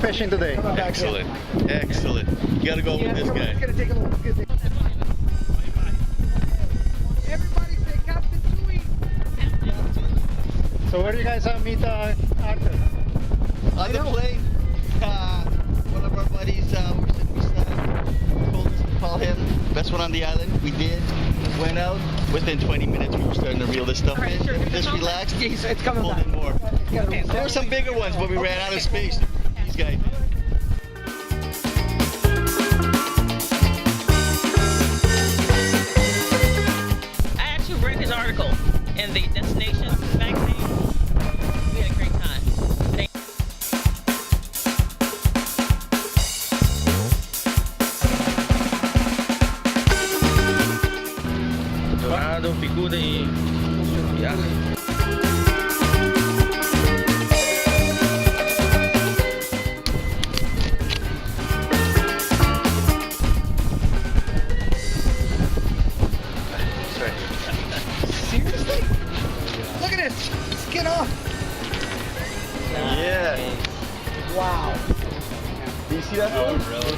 fishing today? Excellent. Excellent. You gotta go with this guy. It's gonna take a little bit. Everybody say Captain Chewie. So where do you guys meet Arthur? On the plane, one of our buddies, we told us to call him. Best one on the island. We did. Went out. Within 20 minutes, we were starting to reel this stuff in. Just relaxed. It's coming Pulled back. in more. There were some bigger ones, but we ran out of space. These guys. I actually read his article in the Destination magazine. We had a great time. Dorado, picuda y ya. Seriously? Look at this. Skin off. Yeah. Wow. Do you see that? Oh, really?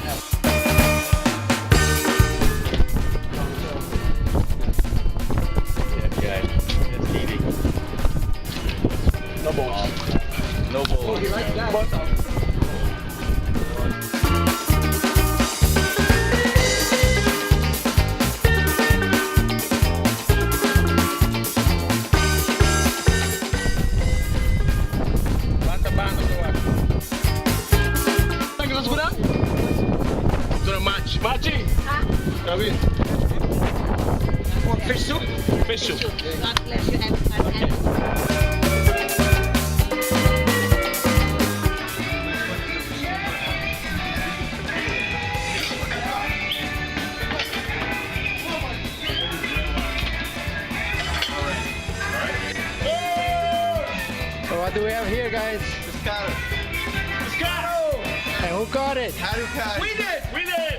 Yeah, it's eating. No balls. No balls. Oh, he likes that. Quanta banda do ar? Tá aqui, vamos Dona Mate. Mate! Tá vendo? Fish soup? Fish soup. God bless you and So what do we have here, guys? Pescado. Pescado! And who caught it? How do you catch? We did! We did!